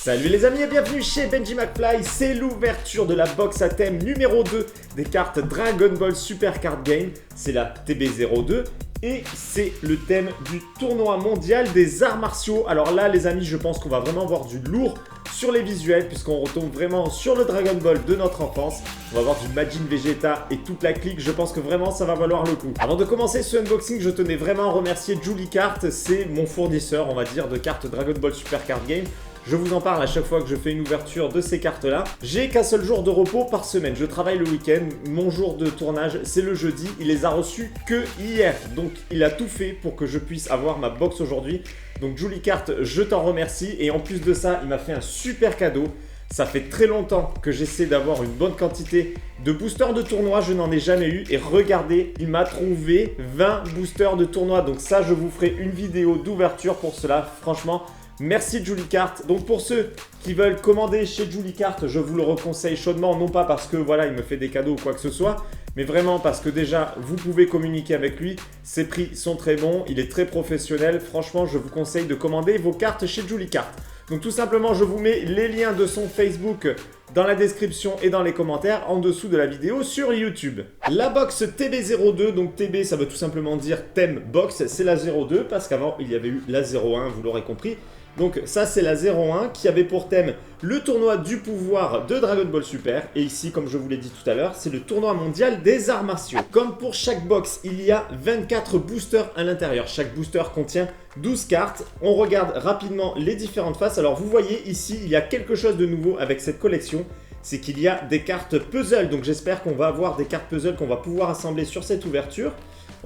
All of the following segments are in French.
Salut les amis et bienvenue chez Benji McFly, c'est l'ouverture de la box à thème numéro 2 des cartes Dragon Ball Super Card Game, c'est la TB02 et c'est le thème du tournoi mondial des arts martiaux. Alors là les amis, je pense qu'on va vraiment voir du lourd sur les visuels puisqu'on retombe vraiment sur le Dragon Ball de notre enfance. On va voir du Majin Vegeta et toute la clique, je pense que vraiment ça va valoir le coup. Avant de commencer ce unboxing, je tenais vraiment à remercier Julie Cart, c'est mon fournisseur on va dire de cartes Dragon Ball Super Card Game. Je vous en parle à chaque fois que je fais une ouverture de ces cartes-là. J'ai qu'un seul jour de repos par semaine. Je travaille le week-end. Mon jour de tournage, c'est le jeudi. Il les a reçus que hier. Donc, il a tout fait pour que je puisse avoir ma box aujourd'hui. Donc, Julie Cart, je t'en remercie. Et en plus de ça, il m'a fait un super cadeau. Ça fait très longtemps que j'essaie d'avoir une bonne quantité de boosters de tournoi. Je n'en ai jamais eu. Et regardez, il m'a trouvé 20 boosters de tournoi. Donc ça, je vous ferai une vidéo d'ouverture pour cela. Franchement, merci Julie Cart. Donc pour ceux qui veulent commander chez Julie Cart, je vous le reconseille chaudement, non pas parce que voilà, il me fait des cadeaux ou quoi que ce soit, mais vraiment parce que déjà, vous pouvez communiquer avec lui, ses prix sont très bons, il est très professionnel, franchement, je vous conseille de commander vos cartes chez Julie Cart. Donc tout simplement, je vous mets les liens de son Facebook dans la description et dans les commentaires en dessous de la vidéo sur YouTube. La box TB02, donc TB ça veut tout simplement dire thème box, c'est la 02 parce qu'avant il y avait eu la 01, vous l'aurez compris. Donc ça c'est la 01 qui avait pour thème le tournoi du pouvoir de Dragon Ball Super. Et ici, comme je vous l'ai dit tout à l'heure, c'est le tournoi mondial des arts martiaux. Comme pour chaque box, il y a 24 boosters à l'intérieur. Chaque booster contient 12 cartes. On regarde rapidement les différentes faces. Alors vous voyez ici, il y a quelque chose de nouveau avec cette collection. C'est qu'il y a des cartes puzzle. Donc j'espère qu'on va avoir des cartes puzzle qu'on va pouvoir assembler sur cette ouverture.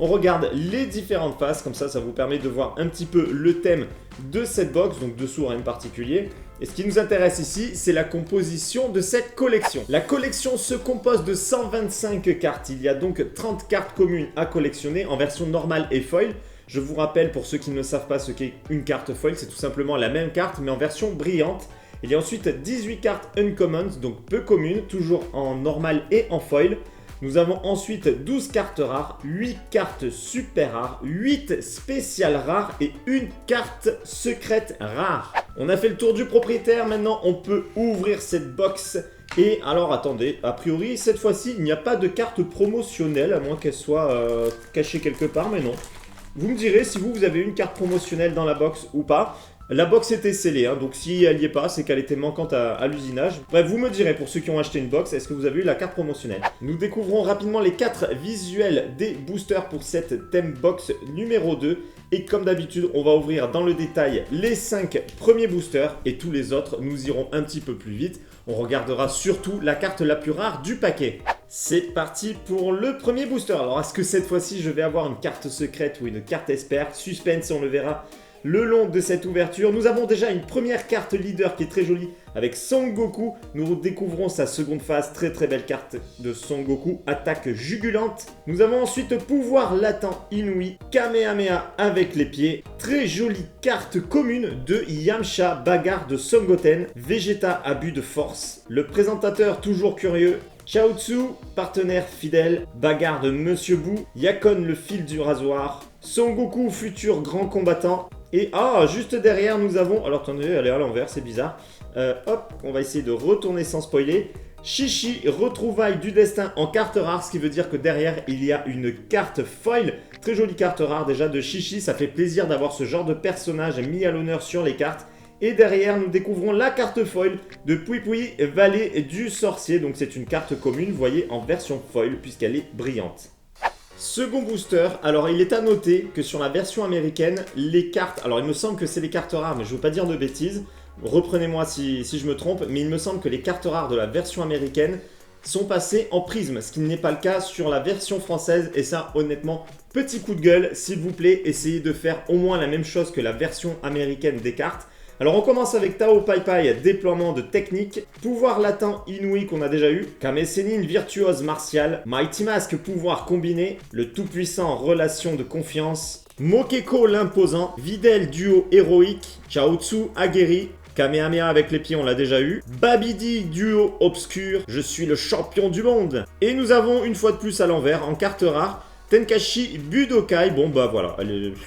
On regarde les différentes faces, comme ça, ça vous permet de voir un petit peu le thème de cette box, donc dessous rien de particulier. Et ce qui nous intéresse ici, c'est la composition de cette collection. La collection se compose de 125 cartes. Il y a donc 30 cartes communes à collectionner en version normale et foil. Je vous rappelle, pour ceux qui ne savent pas ce qu'est une carte foil, c'est tout simplement la même carte, mais en version brillante. Il y a ensuite 18 cartes uncommons, donc peu communes, toujours en normal et en foil. Nous avons ensuite 12 cartes rares, 8 cartes super rares, 8 spéciales rares et une carte secrète rare. On a fait le tour du propriétaire, maintenant on peut ouvrir cette box. Et alors attendez, a priori cette fois-ci il n'y a pas de carte promotionnelle, à moins qu'elle soit cachée quelque part, mais non. Vous me direz si vous avez une carte promotionnelle dans la box ou pas. La box était scellée, hein, donc si elle n'y est pas, c'est qu'elle était manquante à l'usinage. Bref, vous me direz pour ceux qui ont acheté une box, est-ce que vous avez eu la carte promotionnelle? Nous découvrons rapidement les 4 visuels des boosters pour cette thème box numéro 2. Et comme d'habitude, on va ouvrir dans le détail les 5 premiers boosters et tous les autres, nous irons un petit peu plus vite. On regardera surtout la carte la plus rare du paquet. C'est parti pour le premier booster. Alors, est-ce que cette fois-ci, je vais avoir une carte secrète ou une carte expert? Suspense, on le verra le long de cette ouverture. Nous avons déjà une première carte leader qui est très jolie avec Son Goku. Nous découvrons sa seconde phase, très très belle carte de Son Goku, attaque jugulante. Nous avons ensuite pouvoir latent inouï, Kamehameha avec les pieds. Très jolie carte commune de Yamcha, bagarre de Son Goten, Vegeta abus de force. Le présentateur toujours curieux, Chaozu, partenaire fidèle, bagarre de Monsieur Buu, Yakon le fil du rasoir, Son Goku futur grand combattant. Et juste derrière nous avons, alors attendez, elle est à l'envers, c'est bizarre. Hop, on va essayer de retourner sans spoiler. Chichi, retrouvailles du destin en carte rare, ce qui veut dire que derrière il y a une carte foil. Très jolie carte rare déjà de Chichi, ça fait plaisir d'avoir ce genre de personnage mis à l'honneur sur les cartes. Et derrière, nous découvrons la carte foil de Pui Pui, Vallée du Sorcier. Donc c'est une carte commune, vous voyez, en version foil, puisqu'elle est brillante. Second booster, alors il est à noter que sur la version américaine, les cartes, alors il me semble que c'est les cartes rares, mais je ne veux pas dire de bêtises, reprenez-moi si je me trompe, mais il me semble que les cartes rares de la version américaine sont passées en prisme, ce qui n'est pas le cas sur la version française, et ça honnêtement, petit coup de gueule, s'il vous plaît, essayez de faire au moins la même chose que la version américaine des cartes. Alors on commence avec Tao Pai Pai, déploiement de technique, pouvoir latent inouï qu'on a déjà eu, Kame Sennin virtuose martial, Mighty Mask pouvoir combiné, le tout-puissant relation de confiance, Mokeko l'imposant, Videl duo héroïque, Chaozu aguerri, Kamehameha avec les pieds on l'a déjà eu, Babidi duo obscur, je suis le champion du monde. Et nous avons une fois de plus à l'envers en carte rare, Tenkashi Budokai, bon bah voilà,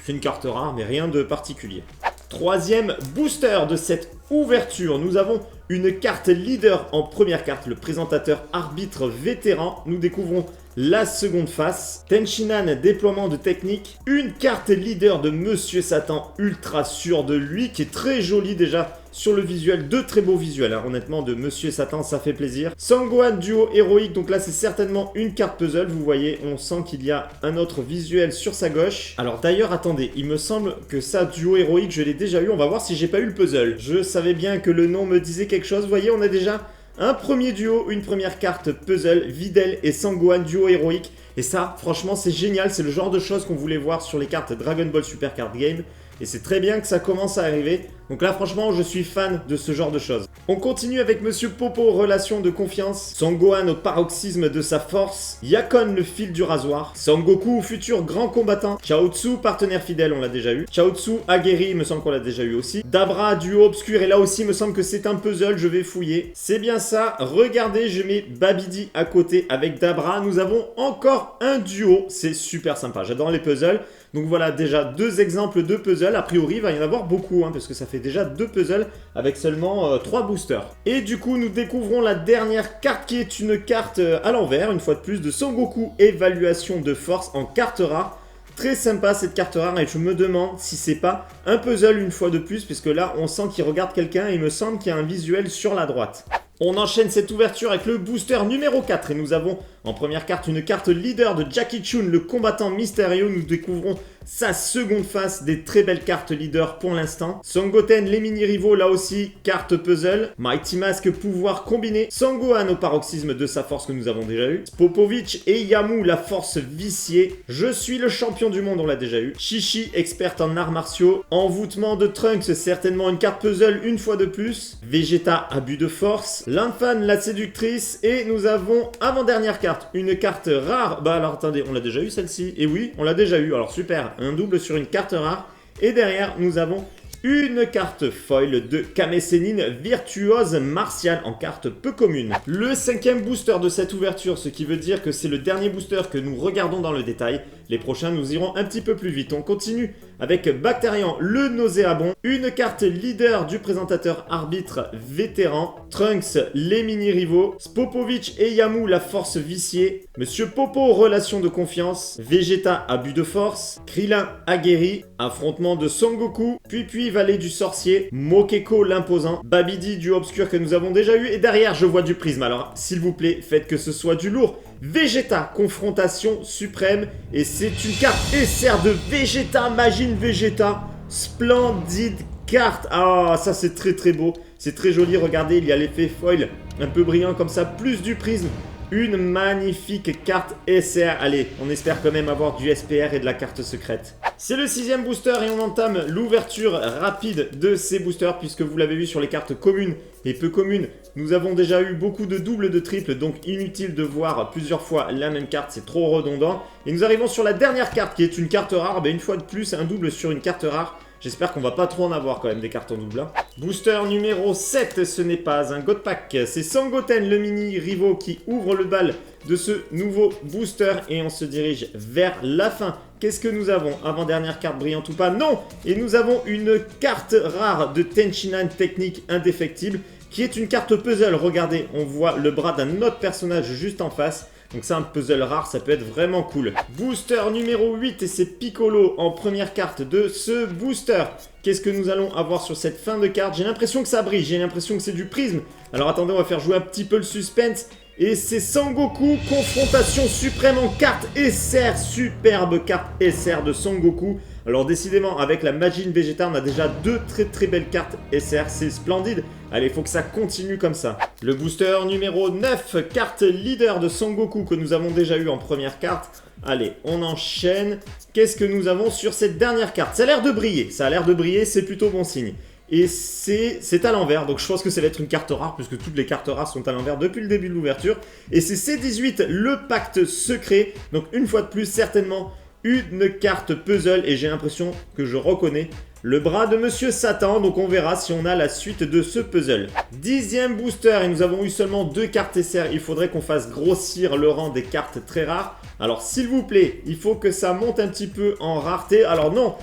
c'est une carte rare mais rien de particulier. Troisième booster de cette ouverture, nous avons une carte leader en première carte, le présentateur arbitre vétéran. Nous découvrons la seconde face, Tenshinhan, déploiement de technique, une carte leader de Monsieur Satan, ultra sûr de lui, qui est très jolie déjà sur le visuel, deux très beaux visuels, hein. Honnêtement, de Monsieur Satan, ça fait plaisir. Sangohan, duo héroïque, donc là c'est certainement une carte puzzle, vous voyez, on sent qu'il y a un autre visuel sur sa gauche. Alors d'ailleurs, attendez, il me semble que ça, duo héroïque, je l'ai déjà eu, on va voir si j'ai pas eu le puzzle. Je savais bien que le nom me disait quelque chose, vous voyez, on a déjà un premier duo, une première carte puzzle, Videl et Sangohan, duo héroïque. Et ça, franchement, c'est génial, c'est le genre de choses qu'on voulait voir sur les cartes Dragon Ball Super Card Game. Et c'est très bien que ça commence à arriver. Donc là, franchement, je suis fan de ce genre de choses. On continue avec Monsieur Popo, relation de confiance. Sangohan au paroxysme de sa force. Yakon, le fil du rasoir. Sangoku, futur grand combattant. Chaozu, partenaire fidèle, on l'a déjà eu. Chaozu, aguerri, il me semble qu'on l'a déjà eu aussi. Dabra, duo obscur. Et là aussi, il me semble que c'est un puzzle, je vais fouiller. C'est bien ça. Regardez, je mets Babidi à côté avec Dabra. Nous avons encore un duo. C'est super sympa. J'adore les puzzles. Donc voilà, déjà deux exemples de puzzles. A priori, il va y en avoir beaucoup, hein, parce que ça fait déjà deux puzzles avec seulement 3 boosters. Et du coup, nous découvrons la dernière carte qui est une carte à l'envers, une fois de plus, de Sangoku, évaluation de force en carte rare. Très sympa cette carte rare et je me demande si c'est pas un puzzle une fois de plus, puisque là, on sent qu'il regarde quelqu'un et il me semble qu'il y a un visuel sur la droite. On enchaîne cette ouverture avec le booster numéro 4 et nous avons en première carte une carte leader de Jackie Chun, le combattant mystérieux. Nous découvrons sa seconde face, des très belles cartes leader pour l'instant. Sangoten, les mini-rivaux, là aussi, carte puzzle. Mighty Mask, pouvoir combiné. Sangohan au paroxysme de sa force que nous avons déjà eu. Popovich et Yamu, la force viciée. Je suis le champion du monde, on l'a déjà eu. Chichi, experte en arts martiaux. Envoûtement de Trunks, certainement une carte puzzle une fois de plus. Vegeta, abus de force. L'infane, la séductrice. Et nous avons, avant-dernière carte, une carte rare. Bah alors attendez, on l'a déjà eu celle-ci. Et oui, on l'a déjà eu. Alors super, un double sur une carte rare. Et derrière, nous avons une carte foil de Kame Sennin, virtuose martiale en carte peu commune. Le cinquième booster de cette ouverture, ce qui veut dire que c'est le dernier booster que nous regardons dans le détail. Les prochains, nous irons un petit peu plus vite. On continue avec Bacterian, le nauséabond. Une carte leader du présentateur arbitre vétéran. Trunks, les mini-rivaux. Popovich et Yamu, la force viciée. Monsieur Popo, relation de confiance. Vegeta, abus de force. Krillin, aguerri. Affrontement de Son Goku. Puis Vallée du sorcier. Mokeko, l'imposant. Babidi, du obscur que nous avons déjà eu. Et derrière, je vois du prisme. Alors, s'il vous plaît, faites que ce soit du lourd. Vegeta, confrontation suprême. Et c'est une carte SR de Vegeta, Magine Vegeta. Splendide carte. Ah, ça c'est très très beau. C'est très joli, regardez, il y a l'effet foil un peu brillant comme ça, plus du prisme. Une magnifique carte SR. Allez, on espère quand même avoir du SPR et de la carte secrète. C'est le sixième booster et on entame l'ouverture rapide de ces boosters puisque vous l'avez vu sur les cartes communes et peu communes. Nous avons déjà eu beaucoup de doubles, de triples, donc inutile de voir plusieurs fois la même carte, c'est trop redondant. Et nous arrivons sur la dernière carte qui est une carte rare. Une fois de plus, un double sur une carte rare. J'espère qu'on va pas trop en avoir quand même des cartes en double. Hein. Booster numéro 7, ce n'est pas un God Pack. C'est Sangoten, le mini rivaux qui ouvre le bal de ce nouveau booster. Et on se dirige vers la fin. Qu'est-ce que nous avons? Avant-dernière carte brillante ou pas? Non! Et nous avons une carte rare de Tenshinhan technique indéfectible qui est une carte puzzle. Regardez, on voit le bras d'un autre personnage juste en face. Donc c'est un puzzle rare, ça peut être vraiment cool. Booster numéro 8 et c'est Piccolo en première carte de ce booster. Qu'est-ce que nous allons avoir sur cette fin de carte? J'ai l'impression que ça brille, j'ai l'impression que c'est du prisme. Alors attendez, on va faire jouer un petit peu le suspense. Et c'est Sangoku, confrontation suprême en carte SR, superbe carte SR de Sangoku. Alors décidément, avec la Magine Vegeta, on a déjà deux très belles cartes SR, c'est splendide. Allez, il faut que ça continue comme ça. Le booster numéro 9, carte leader de Sangoku que nous avons déjà eu en première carte. Allez, on enchaîne. Qu'est-ce que nous avons sur cette dernière carte? Ça a l'air de briller, c'est plutôt bon signe. Et c'est à l'envers, donc je pense que ça va être une carte rare, puisque toutes les cartes rares sont à l'envers depuis le début de l'ouverture. Et c'est C18, le pacte secret. Donc une fois de plus, certainement une carte puzzle. Et j'ai l'impression que je reconnais le bras de Monsieur Satan. Donc on verra si on a la suite de ce puzzle. 10e booster, et nous avons eu seulement 2 cartes SR. Il faudrait qu'on fasse grossir le rang des cartes très rares. Alors s'il vous plaît, il faut que ça monte un petit peu en rareté. Alors non,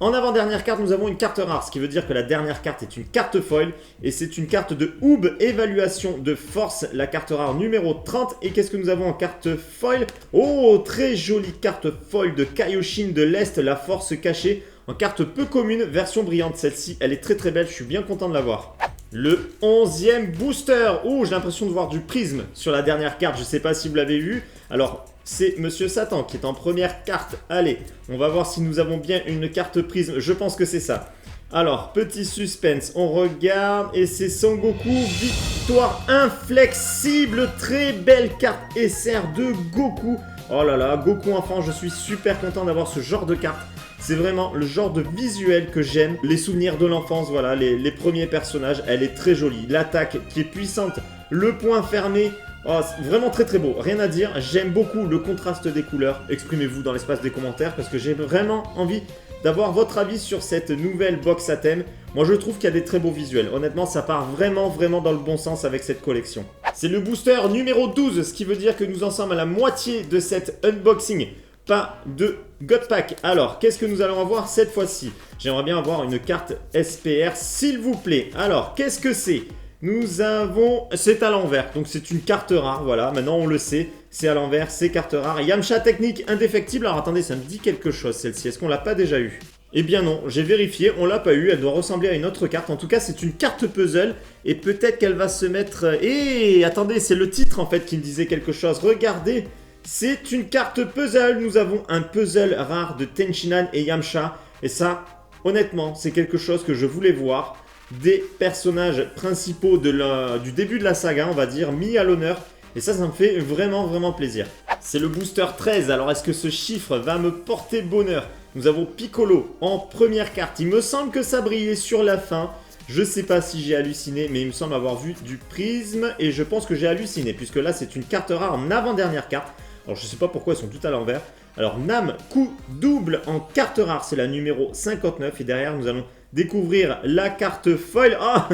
En avant-dernière carte, nous avons une carte rare, ce qui veut dire que la dernière carte est une carte foil. Et c'est une carte de Oob, évaluation de force, la carte rare numéro 30. Et qu'est-ce que nous avons en carte foil? Oh, très jolie carte foil de Kaioshin de l'Est, la force cachée. En carte peu commune, version brillante. Celle-ci, elle est très très belle, je suis bien content de l'avoir. Le 11e booster. Oh, j'ai l'impression de voir du prisme sur la dernière carte, je ne sais pas si vous l'avez vu. Alors, c'est Monsieur Satan qui est en première carte. Allez, on va voir si nous avons bien une carte prisme. Je pense que c'est ça. Alors, petit suspense, on regarde et c'est Son Goku, victoire inflexible. Très belle carte SR de Goku. Oh là là, Goku enfant, je suis super content d'avoir ce genre de carte. C'est vraiment le genre de visuel que j'aime. Les souvenirs de l'enfance, voilà, les premiers personnages, elle est très jolie. L'attaque qui est puissante, le point fermé. Oh, vraiment très très beau, rien à dire, j'aime beaucoup le contraste des couleurs. Exprimez-vous dans l'espace des commentaires parce que j'ai vraiment envie d'avoir votre avis sur cette nouvelle box à thème. Moi je trouve qu'il y a des très beaux visuels, honnêtement ça part vraiment dans le bon sens avec cette collection. C'est le booster numéro 12, ce qui veut dire que nous en sommes à la moitié de cet unboxing. Pas de God Pack. Alors, qu'est-ce que nous allons avoir cette fois-ci? J'aimerais bien avoir une carte SPR s'il vous plaît. Alors, qu'est-ce que c'est? Nous avons... C'est à l'envers, donc c'est une carte rare, voilà, maintenant on le sait, c'est à l'envers, c'est carte rare. Yamcha technique indéfectible, alors attendez, ça me dit quelque chose celle-ci, est-ce qu'on l'a pas déjà eu? Eh bien non, j'ai vérifié, on l'a pas eu, elle doit ressembler à une autre carte, en tout cas c'est une carte puzzle, et peut-être qu'elle va se mettre... Eh, attendez, c'est le titre en fait qui me disait quelque chose, regardez, c'est une carte puzzle, nous avons un puzzle rare de Tenshinhan et Yamcha, et ça, honnêtement, c'est quelque chose que je voulais voir. Des personnages principaux du début de la saga, on va dire, mis à l'honneur. Et ça me fait vraiment plaisir. C'est le booster 13, alors est-ce que ce chiffre va me porter bonheur? Nous avons Piccolo en première carte. Il me semble que ça brillait sur la fin. Je sais pas si j'ai halluciné, mais il me semble avoir vu du prisme. Et je pense que j'ai halluciné, puisque là c'est une carte rare en avant-dernière carte. Alors je sais pas pourquoi elles sont toutes à l'envers. Alors Nam, coup double en carte rare, c'est la numéro 59. Et derrière nous allons découvrir la carte foil. Ah,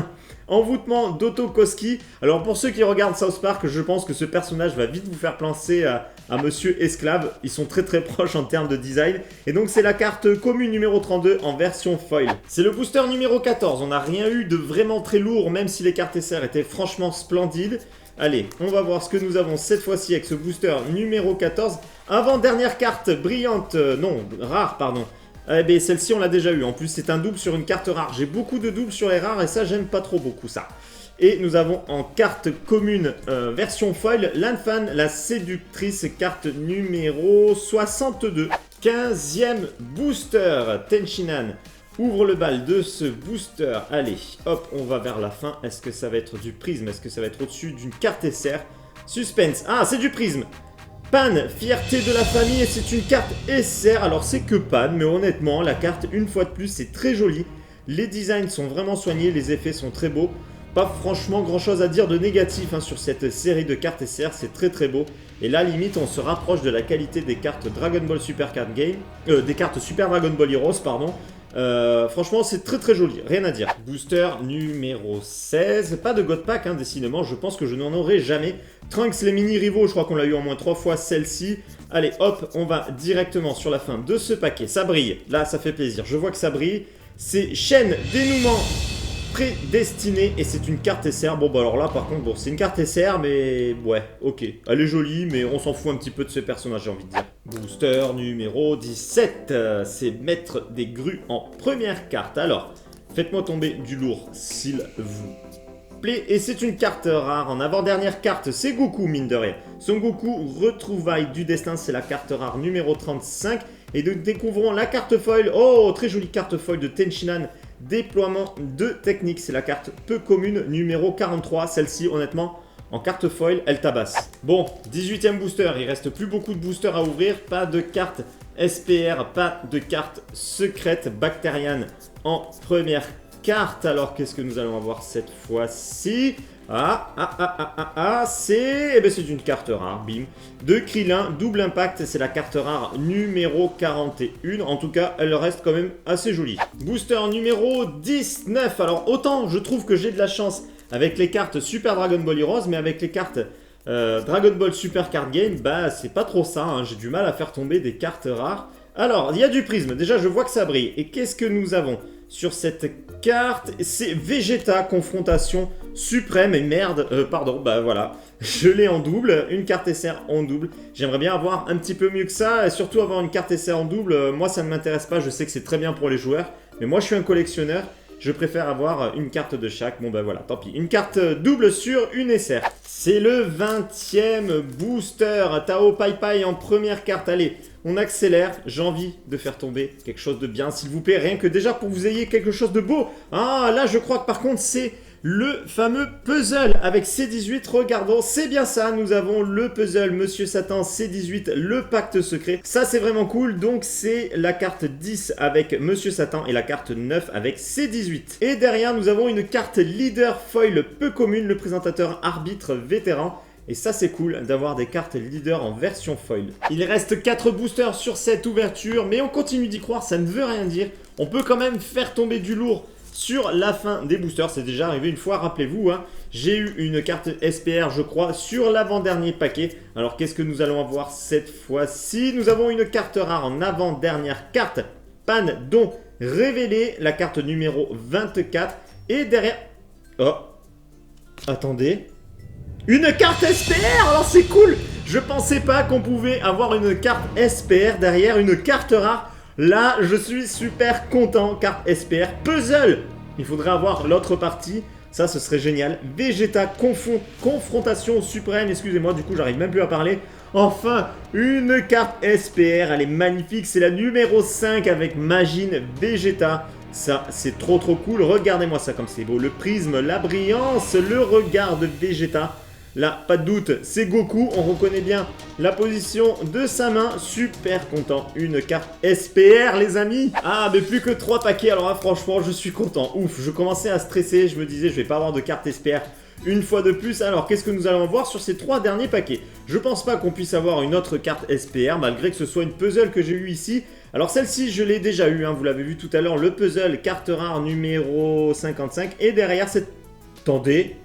envoûtement d'Otokoski. Alors pour ceux qui regardent South Park, je pense que ce personnage va vite vous faire penser à Monsieur Esclave. Ils sont très proches en termes de design. Et donc c'est la carte commune numéro 32 en version foil. C'est le booster numéro 14. On n'a rien eu de vraiment très lourd, même si les cartes SR étaient franchement splendides. Allez, on va voir ce que nous avons cette fois-ci avec ce booster numéro 14. Avant-dernière carte brillante, non, rare, pardon. Eh bien, celle-ci, on l'a déjà eu. En plus, c'est un double sur une carte rare. J'ai beaucoup de doubles sur les rares et ça, j'aime pas trop beaucoup ça. Et nous avons en carte commune version foil, Lanfan, la séductrice, carte numéro 62. 15e booster, Tenshinhan. Ouvre le bal de ce booster. Allez, hop, on va vers la fin. Est-ce que ça va être du prisme? Est-ce que ça va être au-dessus d'une carte SR? Suspense. Ah, c'est du prisme. Pan, fierté de la famille, et c'est une carte SR. Alors c'est que Pan, mais honnêtement, la carte, une fois de plus, c'est très joli. Les designs sont vraiment soignés, les effets sont très beaux. Pas franchement grand chose à dire de négatif hein, sur cette série de cartes SR, c'est très beau. Et là, limite, on se rapproche de la qualité des cartes Dragon Ball Super Card Game, des cartes Super Dragon Ball Heroes, pardon. Franchement, c'est très joli, rien à dire. Booster numéro 16, pas de God Pack, hein, décidément, je pense que je n'en aurai jamais. Trunks, les mini rivaux, je crois qu'on l'a eu au moins 3 fois celle-ci. Allez, hop, on va directement sur la fin de ce paquet. Ça brille, là, ça fait plaisir, je vois que ça brille. C'est chaîne dénouement prédestiné et c'est une carte SR. Bon, bah alors là, par contre, bon, c'est une carte SR, mais ouais, ok. Elle est jolie, mais on s'en fout un petit peu de ce personnage, j'ai envie de dire. Booster numéro 17, c'est Maître des grues en première carte. Alors, faites-moi tomber du lourd, s'il vous plaît. Et c'est une carte rare. En avant-dernière carte, c'est Goku, mine de rien. Son Goku, retrouvailles du destin, c'est la carte rare numéro 35. Et nous découvrons la carte foil. Oh, très jolie carte foil de Tenshinhan. Déploiement de technique, c'est la carte peu commune numéro 43. Celle-ci, honnêtement, en carte foil, elle tabasse. Bon, 18e booster, il reste plus beaucoup de boosters à ouvrir. Pas de carte SPR, pas de carte secrète Bacterian en première carte. Alors, qu'est-ce que nous allons avoir cette fois-ci? C'est eh ben, c'est une carte rare, bim. De Krillin, double impact, c'est la carte rare numéro 41. En tout cas, elle reste quand même assez jolie. Booster numéro 19. Alors, autant je trouve que j'ai de la chance avec les cartes Super Dragon Ball Heroes, mais avec les cartes Dragon Ball Super Card Game, bah c'est pas trop ça. Hein. J'ai du mal à faire tomber des cartes rares. Alors, il y a du prisme. Déjà, je vois que ça brille. Et qu'est-ce que nous avons sur cette carte? C'est Vegeta, confrontation suprême. Et merde, pardon, bah voilà. Je l'ai en double, une carte SR en double. J'aimerais bien avoir un petit peu mieux que ça. Et surtout avoir une carte SR en double. Moi, ça ne m'intéresse pas. Je sais que c'est très bien pour les joueurs. Mais moi, je suis un collectionneur. Je préfère avoir une carte de chaque. Bon, bah voilà, tant pis. Une carte double sur une SR. C'est le 20e booster. Tao Pai Pai en première carte. Allez, on accélère. J'ai envie de faire tomber quelque chose de bien, s'il vous plaît. Rien que déjà pour que vous ayez quelque chose de beau. Ah, là, je crois que par contre, c'est le fameux puzzle avec C18. Regardons, c'est bien ça. Nous avons le puzzle Monsieur Satan C18, le pacte secret. Ça, c'est vraiment cool. Donc, c'est la carte 10 avec Monsieur Satan et la carte 9 avec C18. Et derrière, nous avons une carte leader foil peu commune, le présentateur arbitre vétéran. Et ça, c'est cool d'avoir des cartes leader en version foil. Il reste 4 boosters sur cette ouverture, mais on continue d'y croire, ça ne veut rien dire. On peut quand même faire tomber du lourd sur la fin des boosters. C'est déjà arrivé une fois, rappelez-vous. Hein. J'ai eu une carte SPR, je crois, sur l'avant-dernier paquet. Alors, qu'est-ce que nous allons avoir cette fois-ci? Nous avons une carte rare en avant-dernière carte. Pan don révélé, la carte numéro 24. Et derrière... Oh, attendez... Une carte SPR, alors c'est cool. Je pensais pas qu'on pouvait avoir une carte SPR derrière une carte rare. Là, je suis super content. Carte SPR, puzzle. Il faudrait avoir l'autre partie. Ça, ce serait génial. Vegeta, confrontation suprême. Excusez-moi, du coup, j'arrive même plus à parler. Enfin, une carte SPR. Elle est magnifique. C'est la numéro 5 avec Majin Vegeta. Ça, c'est trop cool. Regardez-moi ça comme c'est beau. Le prisme, la brillance, le regard de Vegeta. Là, pas de doute, c'est Goku. On reconnaît bien la position de sa main. Super content. Une carte SPR, les amis. Ah, mais plus que 3 paquets. Alors là, franchement, je suis content. Ouf, je commençais à stresser. Je me disais, je vais pas avoir de carte SPR une fois de plus. Alors, qu'est-ce que nous allons voir sur ces 3 derniers paquets? Je pense pas qu'on puisse avoir une autre carte SPR, malgré que ce soit une puzzle que j'ai eu ici. Alors, celle-ci, je l'ai déjà eu. Hein, vous l'avez vu tout à l'heure. Le puzzle carte rare numéro 55. Et derrière, cette... Attendez...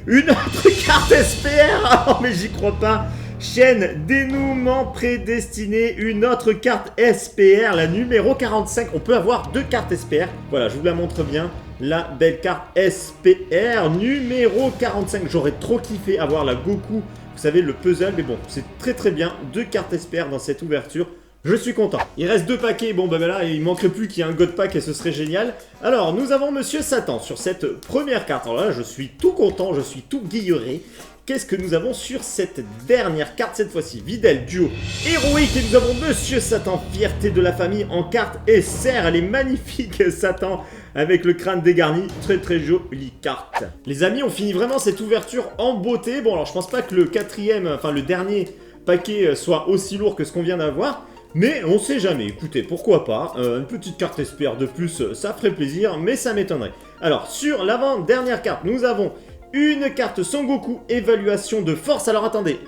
Une autre carte SPR. Oh, mais j'y crois pas. Chaîne dénouement prédestiné. Une autre carte SPR, la numéro 45. On peut avoir 2 cartes SPR. Voilà, je vous la montre bien. La belle carte SPR numéro 45. J'aurais trop kiffé avoir la Goku. Vous savez, le puzzle. Mais bon, c'est très bien. 2 cartes SPR dans cette ouverture. Je suis content. Il reste 2 paquets. Bon, bah là, il manquerait plus qu'il y ait un God Pack et ce serait génial. Alors, nous avons Monsieur Satan sur cette première carte. Alors là, je suis tout content, je suis tout guilleré. Qu'est-ce que nous avons sur cette dernière carte cette fois-ci? Videl, duo héroïque. Et nous avons Monsieur Satan, fierté de la famille en carte SR. Elle est magnifique, Satan, avec le crâne dégarni. Très jolie carte. Les amis, on finit vraiment cette ouverture en beauté. Bon, alors, je pense pas que le le dernier paquet soit aussi lourd que ce qu'on vient d'avoir. Mais on sait jamais, écoutez, pourquoi pas, une petite carte SPR de plus, ça ferait plaisir, mais ça m'étonnerait. Alors, sur l'avant-dernière carte, nous avons une carte Son Goku, évaluation de force. Alors attendez,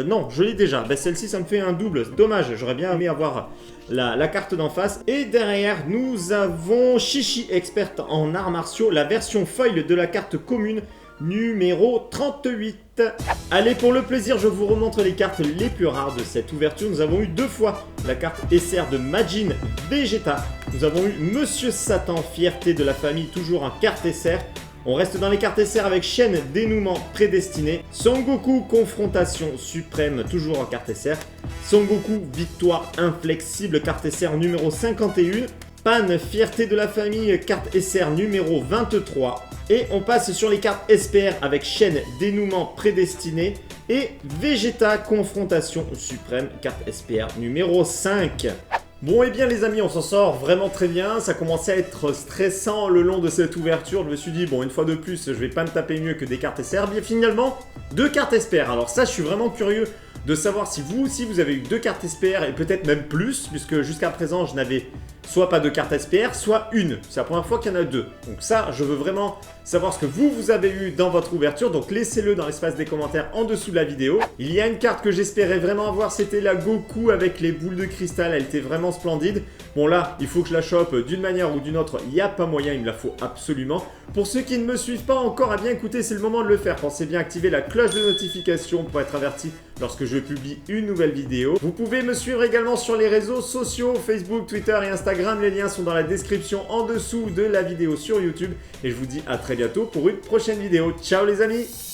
non, je l'ai déjà, celle-ci ça me fait un double, dommage, j'aurais bien aimé avoir la carte d'en face. Et derrière, nous avons Chichi, experte en arts martiaux, la version foil de la carte commune, numéro 38. Allez, pour le plaisir, je vous remontre les cartes les plus rares de cette ouverture. Nous avons eu 2 fois la carte SR de Majin Vegeta. Nous avons eu Monsieur Satan, fierté de la famille, toujours en carte SR. On reste dans les cartes SR avec chaîne dénouement prédestiné. Son Goku, confrontation suprême, toujours en carte SR. Son Goku, victoire inflexible, carte SR numéro 51. Pan, fierté de la famille, carte SR numéro 23. Et on passe sur les cartes SPR avec chaîne dénouement prédestiné. Et Vegeta, confrontation suprême, carte SPR numéro 5. Bon, et bien les amis, on s'en sort vraiment très bien. Ça commençait à être stressant le long de cette ouverture. Je me suis dit, bon, une fois de plus, je vais pas me taper mieux que des cartes SR. Bien finalement, 2 cartes SPR. Alors ça, je suis vraiment curieux de savoir si vous aussi, vous avez eu 2 cartes SPR et peut-être même plus. Puisque jusqu'à présent, je n'avais soit pas de carte SPR, soit une. C'est la première fois qu'il y en a deux. Donc ça, je veux vraiment savoir ce que vous avez eu dans votre ouverture. Donc laissez-le dans l'espace des commentaires en dessous de la vidéo. Il y a une carte que j'espérais vraiment avoir, c'était la Goku avec les boules de cristal. Elle était vraiment splendide. Bon là, il faut que je la chope d'une manière ou d'une autre. Il n'y a pas moyen, il me la faut absolument. Pour ceux qui ne me suivent pas encore, eh bien écoutez, c'est le moment de le faire. Pensez bien à activer la cloche de notification pour être averti lorsque je publie une nouvelle vidéo. Vous pouvez me suivre également sur les réseaux sociaux, Facebook, Twitter et Instagram. Les liens sont dans la description en dessous de la vidéo sur YouTube. Et je vous dis à très bientôt pour une prochaine vidéo. Ciao les amis!